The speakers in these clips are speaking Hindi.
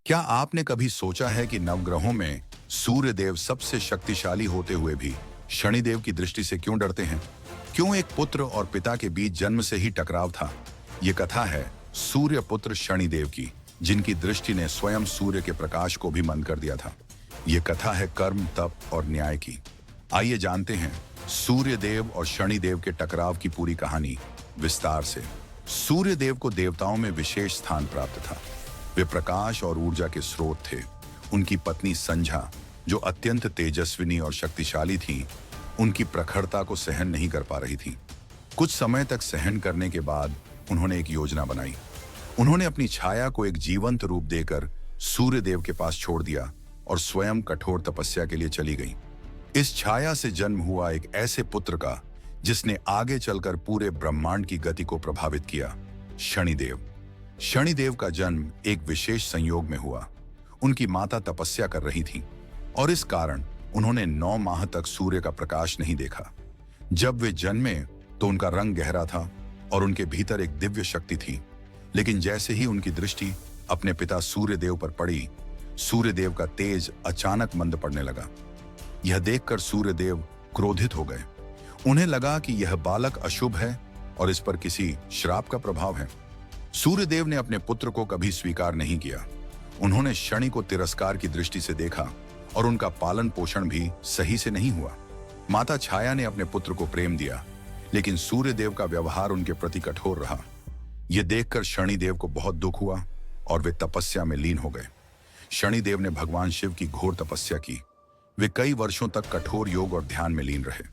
क्या आपने कभी सोचा है कि नवग्रहों में सूर्य देव सबसे शक्तिशाली होते हुए भी शनिदेव की दृष्टि से क्यों डरते हैं? क्यों एक पुत्र और पिता के बीच जन्म से ही टकराव था? ये कथा है सूर्य पुत्र शनिदेव की, जिनकी दृष्टि ने स्वयं सूर्य के प्रकाश को भी मंद कर दिया था। ये कथा है कर्म, तप और न्याय की। आइए जानते हैं सूर्य देव और शनिदेव के टकराव की पूरी कहानी विस्तार से। सूर्य देव को देवताओं में विशेष स्थान प्राप्त था। वे प्रकाश और ऊर्जा के स्रोत थे। उनकी पत्नी संध्या, जो अत्यंत तेजस्विनी और शक्तिशाली थी, उनकी प्रखरता को सहन नहीं कर पा रही थी। कुछ समय तक सहन करने के बाद उन्होंने एक योजना बनाई। उन्होंने अपनी छाया को एक जीवंत रूप देकर सूर्य देव के पास छोड़ दिया और स्वयं कठोर तपस्या के लिए चली गई। इस छाया से जन्म हुआ एक ऐसे पुत्र का जिसने आगे चलकर पूरे ब्रह्मांड की गति को प्रभावित किया, शनिदेव। शनिदेव का जन्म एक विशेष संयोग में हुआ। उनकी माता तपस्या कर रही थी और इस कारण उन्होंने 9 माह तक सूर्य का प्रकाश नहीं देखा। जब वे जन्मे तो उनका रंग गहरा था और उनके भीतर एक दिव्य शक्ति थी। लेकिन जैसे ही उनकी दृष्टि अपने पिता सूर्य देव पर पड़ी, सूर्य देव का तेज अचानक मंद पड़ने लगा। यह देखकर सूर्य देव क्रोधित हो गए। उन्हें लगा कि यह बालक अशुभ है और इस पर किसी श्राप का प्रभाव है। सूर्यदेव ने अपने पुत्र को कभी स्वीकार नहीं किया। उन्होंने शनि को तिरस्कार की दृष्टि से देखा और उनका पालन पोषण भी सही से नहीं हुआ। माता छाया ने अपने पुत्र को प्रेम दिया, लेकिन सूर्यदेव का व्यवहार उनके प्रति कठोर रहा। यह देखकर शनिदेव को बहुत दुख हुआ और वे तपस्या में लीन हो गए। शनिदेव ने भगवान शिव की घोर तपस्या की। वे कई वर्षों तक कठोर योग और ध्यान में लीन रहे।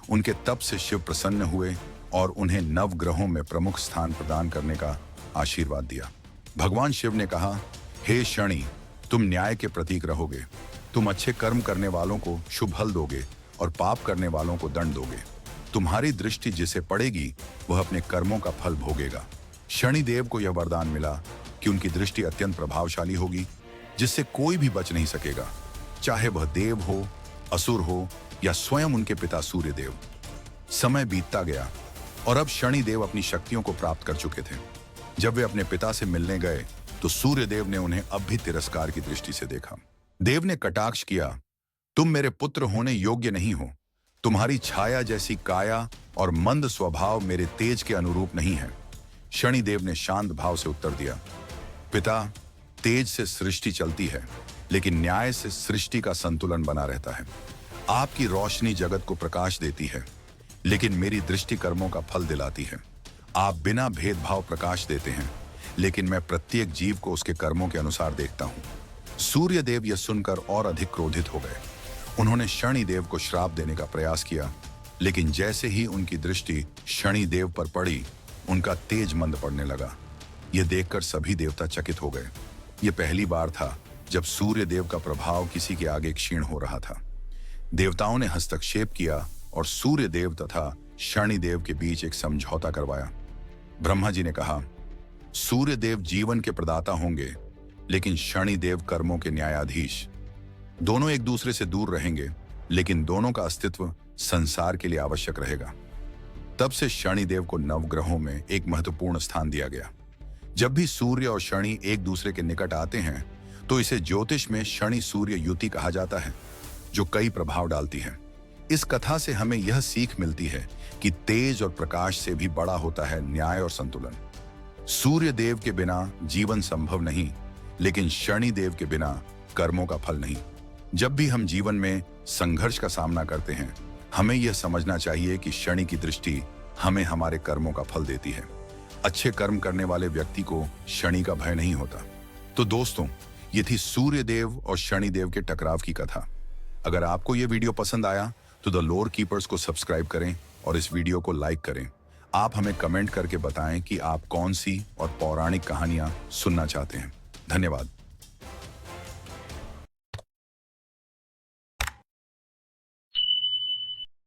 उनके तप से शिव प्रसन्न हुए और उन्हें नवग्रहों में प्रमुख स्थान प्रदान करने का आशीर्वाद दिया। भगवान शिव ने कहा, हे शनि, तुम न्याय के प्रतीक रहोगे। तुम अच्छे कर्म करने वालों को शुभ फल दोगे और पाप करने वालों को दंड दोगे। तुम्हारी दृष्टि जिसे पड़ेगी वह अपने कर्मों का फल भोगेगा। शनिदेव को यह वरदान मिला कि उनकी दृष्टि अत्यंत प्रभावशाली होगी, जिससे कोई भी बच नहीं सकेगा, चाहे वह देव हो, असुर हो या स्वयं उनके पिता सूर्यदेव। समय बीतता गया और अब शनिदेव अपनी शक्तियों को प्राप्त कर चुके थे। जब वे अपने पिता से मिलने गए तो सूर्यदेव ने उन्हें अब भी तिरस्कार की दृष्टि से देखा। देव ने कटाक्ष किया, तुम मेरे पुत्र होने योग्य नहीं हो। तुम्हारी छाया जैसी काया और मंद स्वभाव मेरे तेज के अनुरूप नहीं है। शनिदेव ने शांत भाव से उत्तर दिया, पिता, तेज से सृष्टि चलती है, लेकिन न्याय से सृष्टि का संतुलन बना रहता है। आपकी रोशनी जगत को प्रकाश देती है, लेकिन मेरी दृष्टि कर्मों का फल दिलाती है। आप बिना भेदभाव प्रकाश देते हैं, लेकिन मैं प्रत्येक जीव को उसके कर्मों के अनुसार देखता हूं। सूर्यदेव यह सुनकर और अधिक क्रोधित हो गए। उन्होंने शनिदेव को श्राप देने का प्रयास किया, लेकिन जैसे ही उनकी दृष्टि शनिदेव पर पड़ी, उनका तेज मंद पड़ने लगा। यह देखकर सभी देवता चकित हो गए। यह पहली बार था जब सूर्यदेव का प्रभाव किसी के आगे क्षीण हो रहा था। देवताओं ने हस्तक्षेप किया और सूर्यदेव तथा शनिदेव के बीच एक समझौता करवाया। ब्रह्मा जी ने कहा, सूर्यदेव जीवन के प्रदाता होंगे, लेकिन शनिदेव कर्मों के न्यायाधीश। दोनों एक दूसरे से दूर रहेंगे, लेकिन दोनों का अस्तित्व संसार के लिए आवश्यक रहेगा। तब से शनिदेव को नवग्रहों में एक महत्वपूर्ण स्थान दिया गया। जब भी सूर्य और शनि एक दूसरे के निकट आते हैं तो इसे ज्योतिष में शनि सूर्य युति कहा जाता है, जो कई प्रभाव डालती है। इस कथा से हमें यह सीख मिलती है कि तेज और प्रकाश से भी बड़ा होता है न्याय और संतुलन। सूर्य देव के बिना जीवन संभव नहीं, लेकिन शनि देव के बिना कर्मों का फल नहीं। जब भी हम जीवन में संघर्ष का सामना करते हैं, हमें यह समझना चाहिए कि शनि की दृष्टि हमें हमारे कर्मों का फल देती है। अच्छे कर्म करने वाले व्यक्ति को शनि का भय नहीं होता। तो दोस्तों, ये थी सूर्य देव और शनि देव के टकराव की कथा। अगर आपको यह वीडियो पसंद आया तो द लोर कीपर्स को सब्सक्राइब करें और इस वीडियो को लाइक करें। आप हमें कमेंट करके बताएं कि आप कौन सी और पौराणिक कहानियां सुनना चाहते हैं। धन्यवाद।